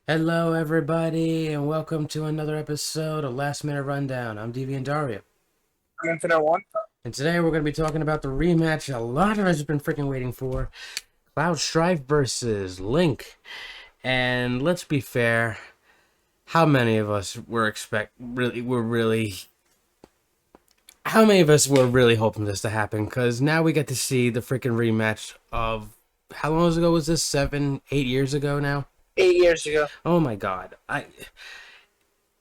Hello, everybody, and welcome to another episode of Last Minute Rundown. I'm DV and Dario, I'm Infinite One. and today we're going to be talking about the rematch a lot of us have been freaking waiting for: Cloud Strife versus Link. And let's be fair, how many of us how many of us were really hoping this to happen? Because now we get to see the freaking rematch of how long ago was this? 7, 8 years ago now. 8 years ago. Oh my God,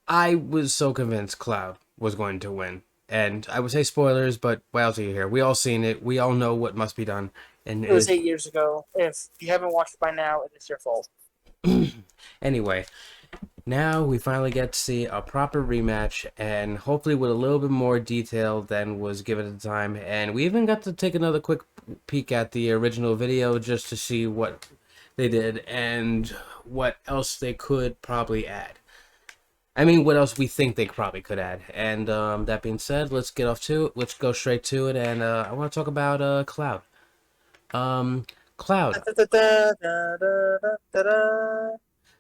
I was so convinced Cloud was going to win. And I would say spoilers, but why else are you here? We all seen it. We all know what must be done. And It was 8 years ago. If you haven't watched it by now, it is your fault. anyway, now we finally get to see a proper rematch, and hopefully with a little bit more detail than was given at the time. And we even got to take another quick peek at the original video just to see what they did and what else they could probably add. I mean, what else we think they probably could add. And that being said, let's get off to it. Let's go straight to it. And I want to talk about Cloud. Um, Cloud. Da-da-da-da-da-da-da.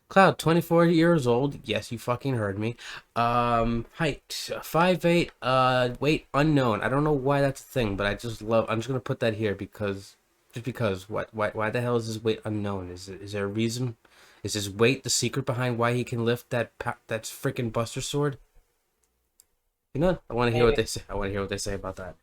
Cloud, 24 years old. Yes, you fucking heard me. Height 5'8". Weight unknown. I don't know why that's a thing, but I'm just gonna put that here because, just because. Why the hell is his weight unknown? Is there a reason? Is his weight the secret behind why he can lift that freaking Buster Sword? You know, I want to hear what Maybe. they say. I want to hear what they say about that.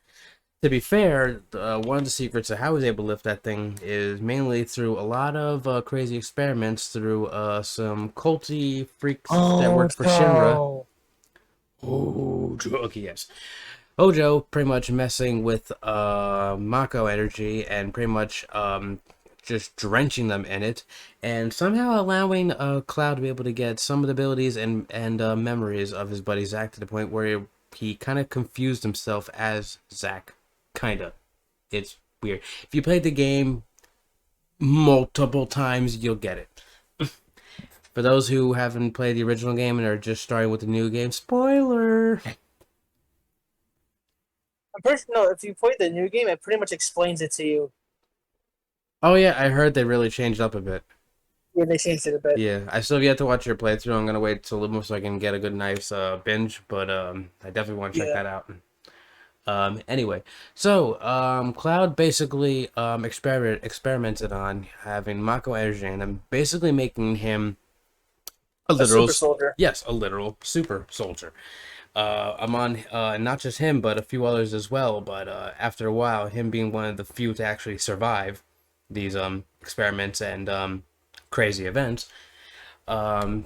To be fair, one of the secrets of how he was able to lift that thing is mainly through a lot of crazy experiments through some culty freaks that Oh worked for Shinra. no. Ojo, okay, yes. Ojo pretty much messing with Mako energy and pretty much just drenching them in it, and somehow allowing Cloud to be able to get some of the abilities and memories of his buddy Zack to the point where he kind of confused himself as Zack. Kinda. It's weird. If you played the game multiple times, you'll get it. For those who haven't played the original game and are just starting with the new game, spoiler. I'm pretty sure, no, if you play the new game, it pretty much explains it to you. Oh yeah, I heard they really changed up a bit. Yeah, they changed it a bit. Yeah, I still have yet to watch your playthrough. I'm gonna wait till a little more so I can get a good nice binge, but I definitely want to check Yeah. that out. Anyway, so Cloud basically experimented on having Mako energy and then basically making him a A literal, super soldier. yes, a literal super soldier. Among not just him, but a few others as well. But after a while, him being one of the few to actually survive these experiments and crazy events, um,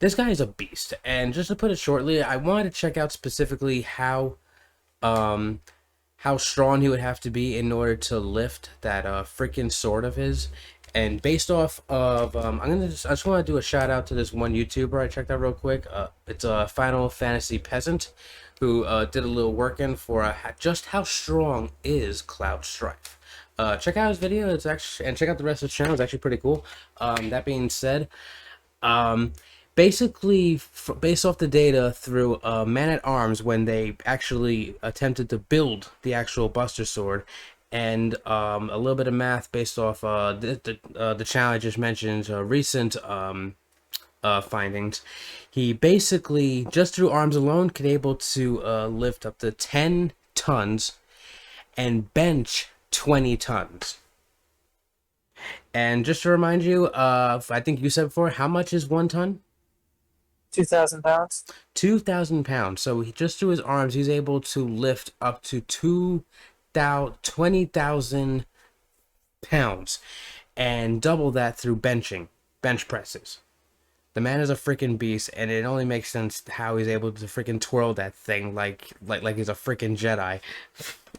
this guy is a beast. And just to put it shortly, I wanted to check out specifically um, how strong he would have to be in order to lift that freaking sword of his. And based off of, I just want to do a shout out to this one YouTuber I checked out real quick. It's a Final Fantasy peasant who did a little work in for just how strong is Cloud Strife. Check out his video. It's actually and check out the rest of the channel. It's actually pretty cool. That being said, um, basically, based off the data through Man at Arms, when they actually attempted to build the actual Buster Sword, and a little bit of math based off the channel I just mentioned, recent findings, he basically just through arms alone could able to lift up to 10 tons and bench 20 tons. And just to remind you, I think you said before, how much is 1 ton? 2,000 pounds. 2,000 pounds. So just through his arms, he's able to lift up to 20,000 pounds and double that through bench presses. The man is a freaking beast, and it only makes sense how he's able to freaking twirl that thing like he's a freaking Jedi.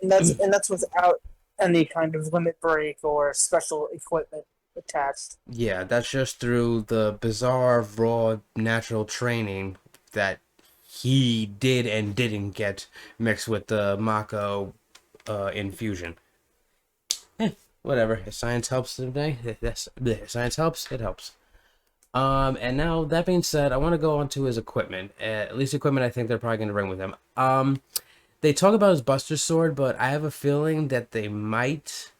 And that's without any kind of limit break or special equipment attached. Yeah, that's just through the bizarre, raw, natural training that he did and didn't get mixed with the Mako infusion. Whatever. If science helps today, science helps, it helps. And now that being said, I want to go on to his equipment. At least equipment I think they're probably going to bring with him. They talk about his Buster Sword, but I have a feeling that they might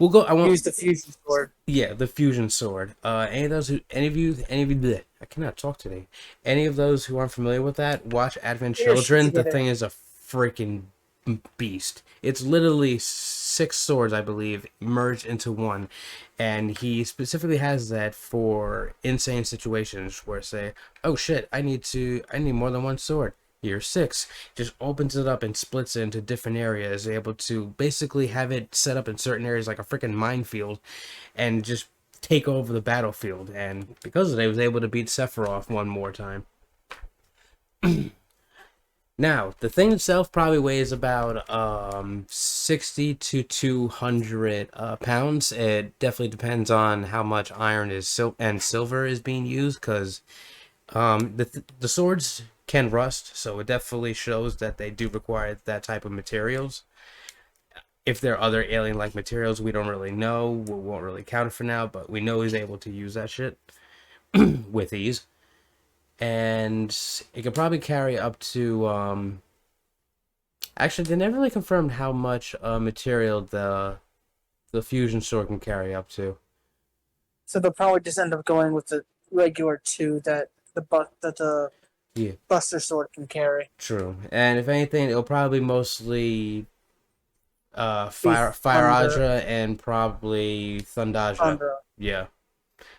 We'll go. I want. use the fusion sword. Yeah, the fusion sword. Any of you, bleh, I cannot talk today. Any of those who aren't familiar with that, watch Advent Get your shit Children. The together. thing is a freaking beast. It's literally six swords, I believe, merged into one, and he specifically has that for insane situations where say, "Oh shit, I need more than one sword." Here's six. Just opens it up and splits it into different areas, able to basically have it set up in certain areas like a freaking minefield and just take over the battlefield. And because of that, he was able to beat Sephiroth one more time. Now, the thing itself probably weighs about 60 to 200 pounds. It definitely depends on how much iron is and silver is being used, because the swords can rust, so it definitely shows that they do require that type of materials. If there are other alien-like materials, we don't really know. We won't really count it for now, but we know he's able to use that shit with ease. And it could probably carry up to actually, they never really confirmed how much material the fusion sword can carry up to. So they'll probably just end up going with the regular two that the Yeah, Buster Sword can carry. true. And if anything, it'll probably mostly Be Fire Thunder, Aja and probably Thundaja. Thunder. Yeah,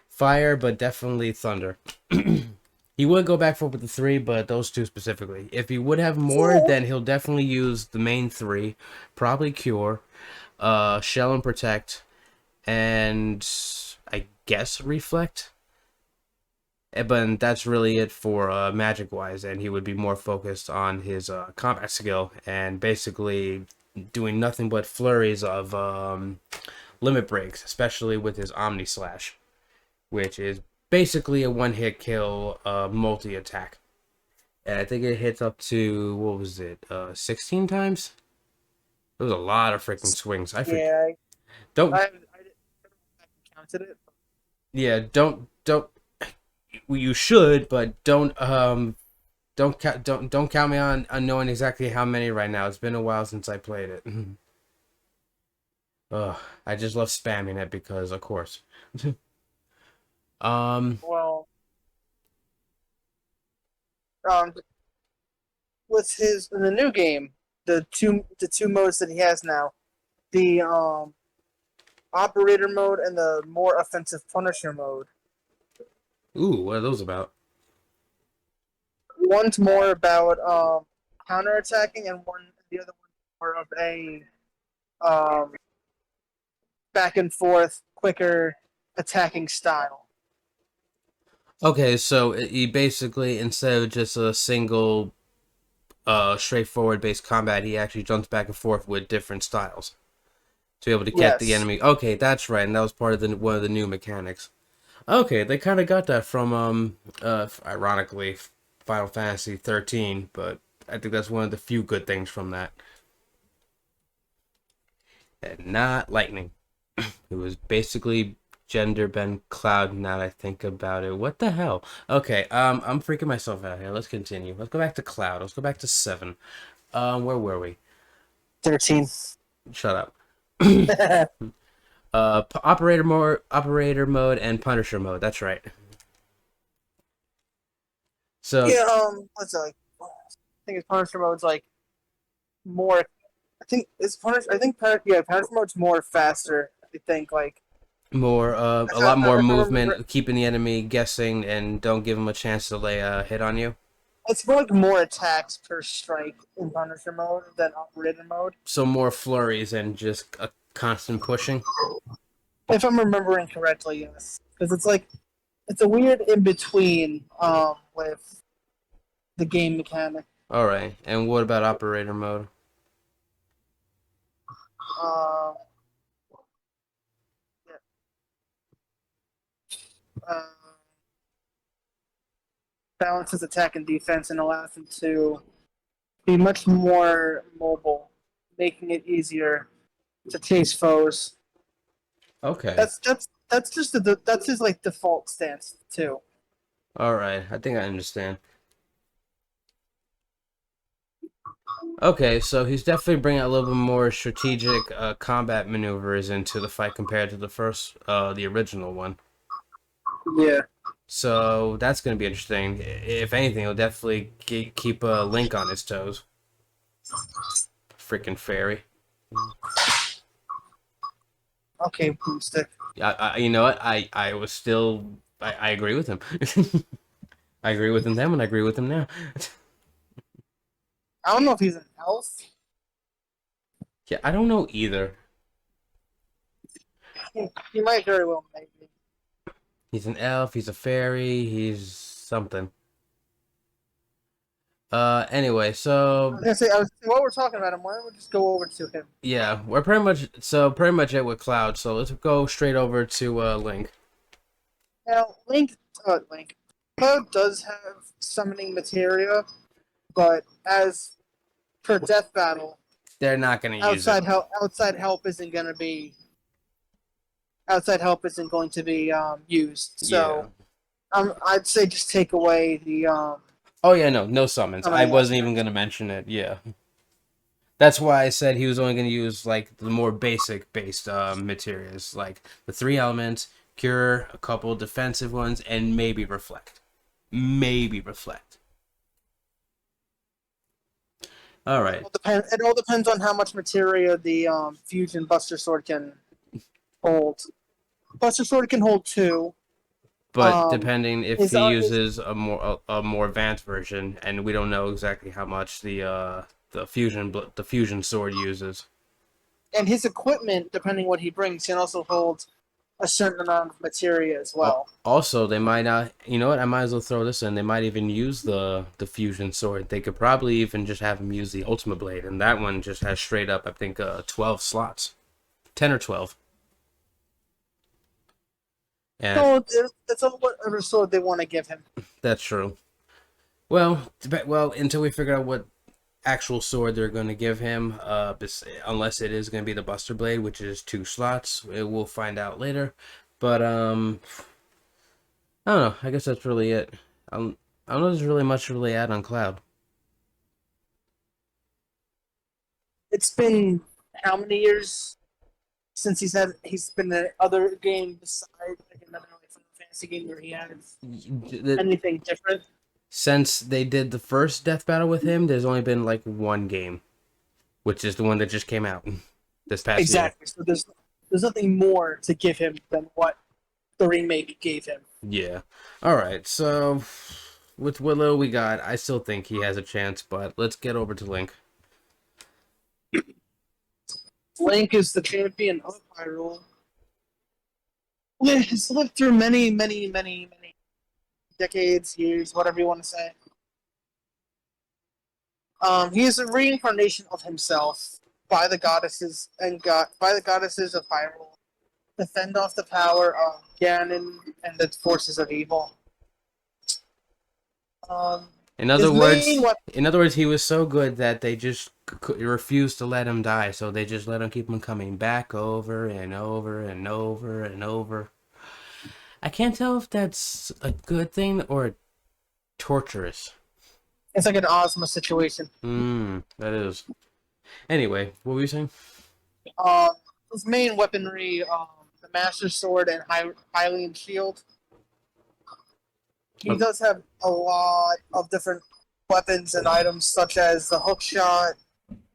fire, but definitely thunder. He would go back for with the three, but those two specifically. If he would have more, then he'll definitely use the main three, probably Cure, Shell and Protect, and I guess Reflect. But that's really it for magic wise, and he would be more focused on his combat skill and basically doing nothing but flurries of limit breaks, especially with his Omni Slash, which is basically a one hit kill multi attack. And I think it hits up to, what was it, 16 times? It was a lot of freaking swings. I forget. Yeah, Don't, I didn't counted it. yeah, don't, well, you should, but don't count me on knowing exactly how many right now. It's been a while since I played it. Ugh, I just love spamming it because, of course. um, Well, um, with his in the new game, the two modes that he has now, the operator mode and the more offensive Punisher mode. ooh, what are those about? One's more about counterattacking, and the other one more of a um, back and forth, quicker attacking style. Okay, so he basically, instead of just a single straightforward based combat, he actually jumps back and forth with different styles to be able to get the Yes. enemy. Okay, that's right, and that was part of the one of the new mechanics. Okay, they kind of got that from ironically, Final Fantasy 13, but I think that's one of the few good things from that. And not lightning. It was basically gender bent cloud. Now that I think about it, what the hell? Okay, I'm freaking myself out here. Let's continue. Let's go back to cloud. Let's go back to 7. Where were we? 13. Shut up. Operator mode, and Punisher mode. That's right. So Yeah, what's it like? I think his Punisher mode's like more. I think it's Punish. I think Punisher mode's more faster. I think like more, a lot more if I remember, movement, keeping the enemy guessing, and don't give them a chance to lay a hit on you. it's more like more attacks per strike in Punisher mode than operator mode. So more flurries and just a constant pushing. If I'm remembering correctly, yes, because it's like it's a weird in between with the game mechanic. All right. And what about operator mode? Uh, yeah, uh, balances attack and defense and allows him to be much more mobile, making it easier to chase foes. Okay. That's just that's his like default stance too. All right. I think I understand. Okay, so he's definitely bringing a little bit more strategic combat maneuvers into the fight compared to the first, the original one. Yeah. So that's going to be interesting. If anything, it'll definitely keep Link on his toes. Freaking fairy. Okay, Boomstick. You know what? I was still. I agree with him. I agree with him then, and I agree with him now. I don't know if he's an elf. Yeah, I don't know either. He might very well maybe. He's an elf. He's a fairy. He's something. Anyway, I so was gonna say, while we're talking about him, why don't we just go over to him? yeah, we're pretty much it with Cloud. So let's go straight over to Link. Now, Link, Cloud does have summoning materia, but as per Death Battle, They're not gonna use it. outside help isn't gonna be outside help isn't going to be used. Yeah. So I'd say just take away the Oh yeah, no, no summons. I summoning wasn't even aspect. gonna mention it. Yeah. That's why I said he was only going to use like the more basic based materials, like the three elements, cure, a couple defensive ones, and maybe reflect. Maybe reflect. All right, It all depends on how much materia the fusion Buster Sword can hold. Buster Sword can hold two. but Um, depending if his he his uses a more advanced version, and we don't know exactly how much the fusion sword uses. and his equipment, depending what he brings, can also hold a certain amount of materia as well. Also, they might not. You know what? I might as well throw this in. They might even use the fusion sword. They could probably even just have him use the ultimate blade, and that one just has straight up, I think, 12 slots, 10 or 12. And So it's all whatever sword they want to give him. that's true. Well, until we figure out what actual sword they're going to give him, unless it is going to be the Buster Blade, which is 2 slots, we'll find out later. But I don't know. I guess that's really it. I don't know. There's really much to really add on Cloud. It's been how many years since he's been in other game besides like another like Final Fantasy game where he has anything different. Since they did the first death battle with him, there's only been like one game, which is the one that just came out this past year. Exactly. So there's nothing more to give him than what the remake gave him. Yeah. All right. So with what little we got, I still think he has a chance, but let's get over to Link. Link is the champion of Hyrule. He's lived through many decades, years, whatever you want to say. He is a reincarnation of himself by the goddesses by the goddesses of Hyrule to fend off the power of Ganon and the forces of evil. Um, his main weapon. In other words, he was so good that they just refused to let him die, so they just let him keep him coming back over and over and over and over. I can't tell if that's a good thing or torturous. It's like an Ozma situation. That is. Anyway, what were you saying? Um, his main weaponry, the Master Sword and Hylian Shield. He Oh, does have a lot of different weapons and items, such as the hook shot,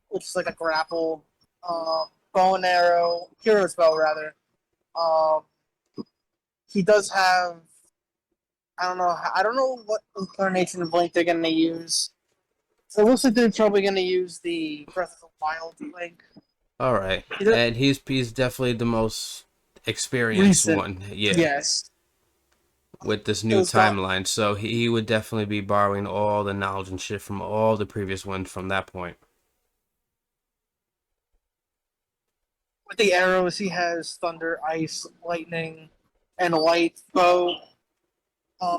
which is like a grapple, bow and arrow, hero's bow rather. Um, he does have. I don't know. I don't know what incarnation of Link they're going to use. So it looks like they're probably going to use the Breath of the Wild Link. all right, He does, and he's definitely the most experienced recent, one. Yeah, yes. with this It new was done timeline, so he would definitely be borrowing all the knowledge and shit from all the previous ones from that point. with the arrows. He has thunder, ice, lightning, and a light bow.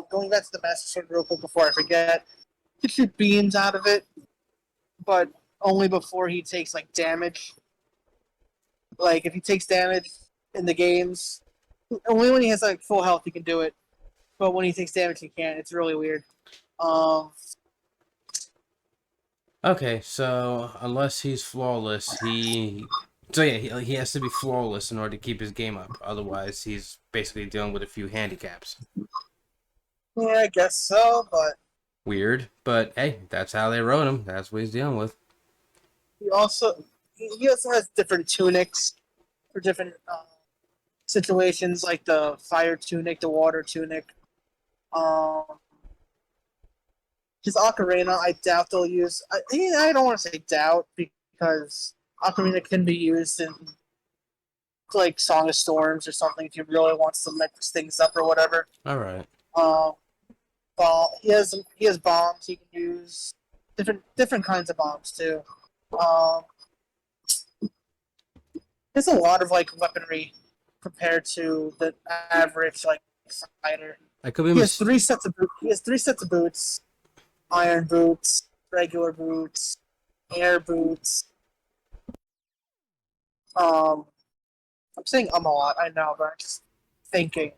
Going back to the Master Sword real quick before I forget, he shoot beams out of it, but only before he takes like damage. Like if he takes damage in the games, only when he has like full health he can do it. But when he takes damage, he can't. It's really weird. Um, Okay, so unless he's flawless, so yeah, he has to be flawless in order to keep his game up. Otherwise, he's basically dealing with a few handicaps. Yeah, I guess so, but Weird, but hey, that's how they wrote him. That's what he's dealing with. he also he also has different tunics for different situations, like the fire tunic, the water tunic. Um, his ocarina, I doubt they'll use. I don't want to say doubt because ocarina can be used in like Song of Storms or something if you really wants to mix things up or whatever. All right. Um, he has bombs he can use, different kinds of bombs too. Um, there's a lot of like weaponry compared to the average like fighter. I could be He has mis. three sets of he has three sets of boots: iron boots, regular boots, air boots. Um, I'm saying a lot. I know, but I'm just thinking.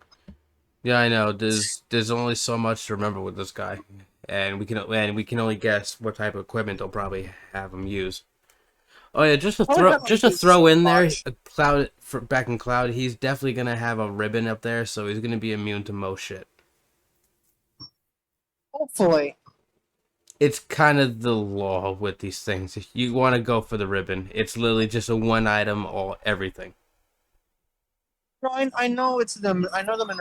Yeah, I know. There's only so much to remember with this guy, and we can only guess what type of equipment they'll probably have him use. Oh yeah, Probably have him just to use throw so in there, much. Cloud for back in Cloud, he's definitely gonna have a ribbon up there, so he's gonna be immune to most shit. Hopefully, It's kind of the law with these things. If you want to go for the ribbon, it's literally just a one item all everything. no, I know it's them. I know them in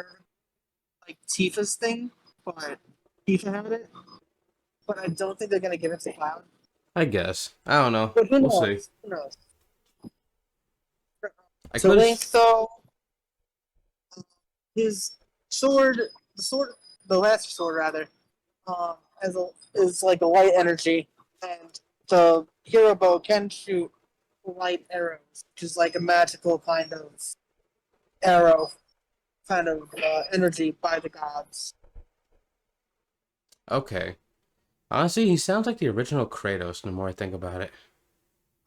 like Tifa's thing, but Tifa had it. But I don't think they're gonna give it to Cloud. I guess. I don't know. But who We'll see. knows? Who knows? I To could. Link though, his sword, the sword, the last sword rather, as a, is like a light energy, and the hero bow can shoot light arrows, which is like a magical kind of arrow, kind of energy by the gods. Okay. Honestly, he sounds like the original Kratos. The more I think about it.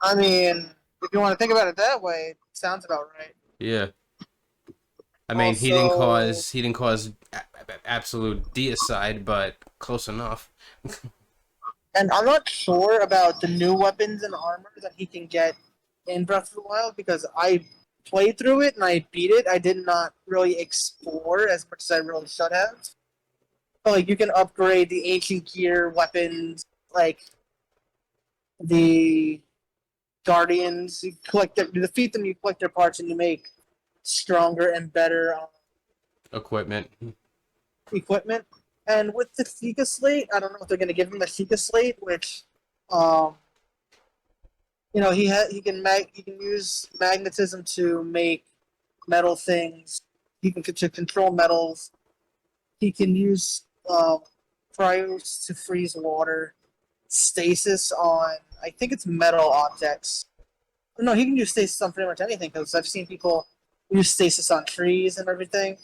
I mean, if you want to think about it that way, it sounds about right. Yeah. I mean, Also, he didn't cause absolute deicide, but close enough. and I'm not sure about the new weapons and armor that he can get in Breath of the Wild because I played through it and I beat it. I did not really explore as much as I really should have. But like you can upgrade the ancient gear weapons, like the guardians. You collect them, you defeat them, you collect their parts, and you make stronger and better Equipment. equipment. And with the Sheikah Slate, I don't know if they're going to give him the Sheikah Slate, which um, he can use magnetism to make metal things. He can to control metals. He can use cryos to freeze water. Stasis on I think it's metal objects. No, he can use stasis on pretty much anything because I've seen people use stasis on trees and everything.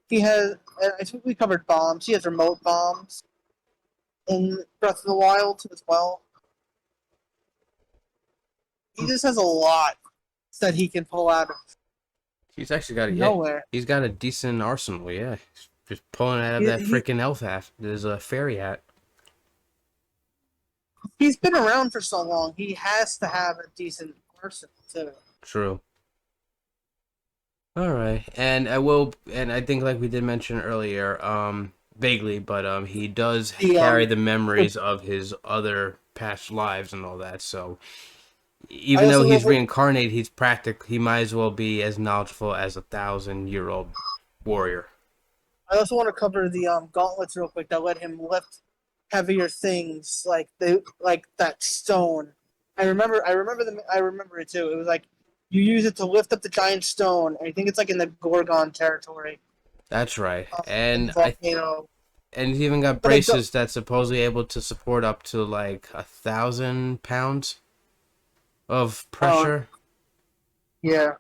He has. I think we covered bombs. He has remote bombs in Breath of the Wild as well. He just has a lot that he can pull out of He's actually got a yeah. nowhere. He's got a decent arsenal. Yeah. Just pulling it out of He, that he freaking elf hat. There's a fairy hat. he's been around for so long. He has to have a decent arsenal too. True. All right, and I think like we did mention earlier, vaguely, but he does The carry the memories of his other past lives and all that. So I even though also he's know reincarnated, he might as well be as knowledgeable as a 1,000-year-old warrior. I also want to cover the gauntlets real quick that let him lift heavier things like that stone. I remember it too. It was like you use it to lift up the giant stone. I think it's like in the Gorgon territory, That's right, in the volcano. and he's even got But I don't. braces that's supposedly able to support up to like 1,000 pounds of Uh, pressure. yeah.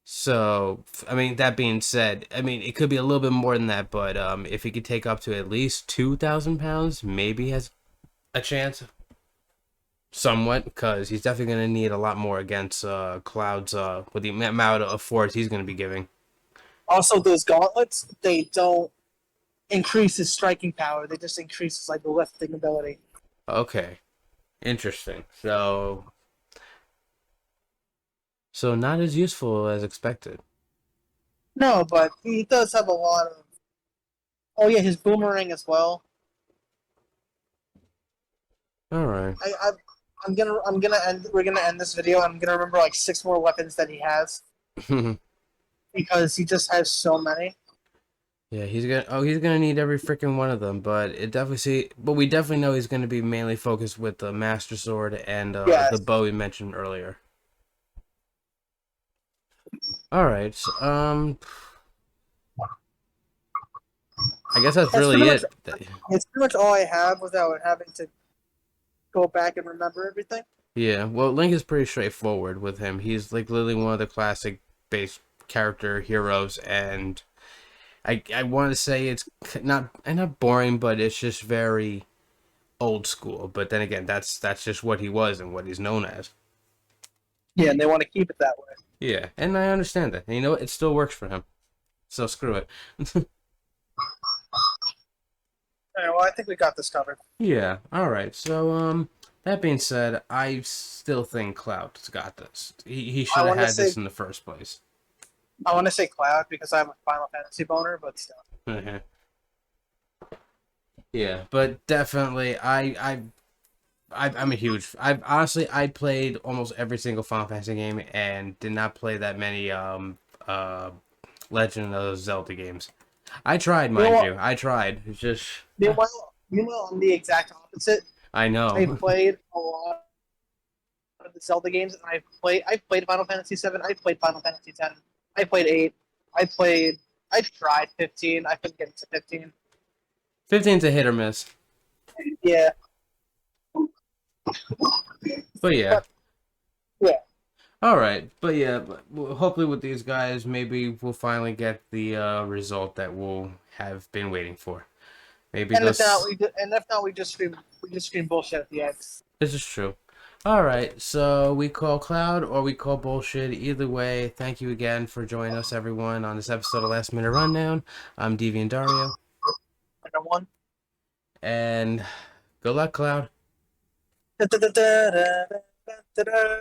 So, I mean, that being said, I mean, it could be a little bit more than that, but if he could take up to at least 2,000 pounds, maybe he has a chance. Somewhat, because he's definitely going to need a lot more against Cloud's, with the amount of force he's going to be giving. Also, those gauntlets they don't increase his striking power. They just increase his like lifting ability. Okay. Interesting. So not as useful as expected. No, but he does have a lot of. Oh yeah, his boomerang as well. All right. I'm gonna end. We're gonna end this video. I'm gonna remember like 6 more weapons that he has because he just has so many. Yeah, he's gonna need every freaking one of them, but we definitely know he's gonna be mainly focused with the Master Sword and the Yes. bow we mentioned earlier. All right. I guess that's That's pretty really much. it. It's pretty much all I have without having to go back and remember everything. Yeah, well, Link is pretty straightforward with him. He's like literally one of the classic base character heroes, and I want to say it's not boring, but it's just very old school. But then again, that's just what he was and what he's known as. Yeah, and they want to keep it that way. Yeah, and I understand that. And you know what? It still works for him. So screw it. All right, well, I think we got this covered. Yeah. All right. So that being said, I still think Cloud's got this. He I should have want to had say this in the first place. I want to say Cloud because I'm a Final Fantasy boner, but still. Yeah, but definitely, I'm a huge. I played almost every single Final Fantasy game and did not play that many uh Legend of Zelda games. I tried, mind Meanwhile, you. I tried. It's just meanwhile, I'm the exact opposite. I I know. played a lot of the Zelda games, and I played Final Fantasy 7. I played Final Fantasy 10. I played 8. I played. I tried 15. I couldn't get into 15. 15's a hit or miss. Yeah, But yeah. but yeah. All right. But yeah, hopefully with these guys maybe we'll finally get the result that we'll have been waiting for. Maybe And if not, those. we just scream bullshit at the end. This is true. All right, so we call Cloud or we call bullshit. Either way, thank you again for joining us, everyone, on this episode of Last Minute Rundown. I'm Deviant Dario, Number one. and good luck, Cloud. Da, da, da, da, da, da, da.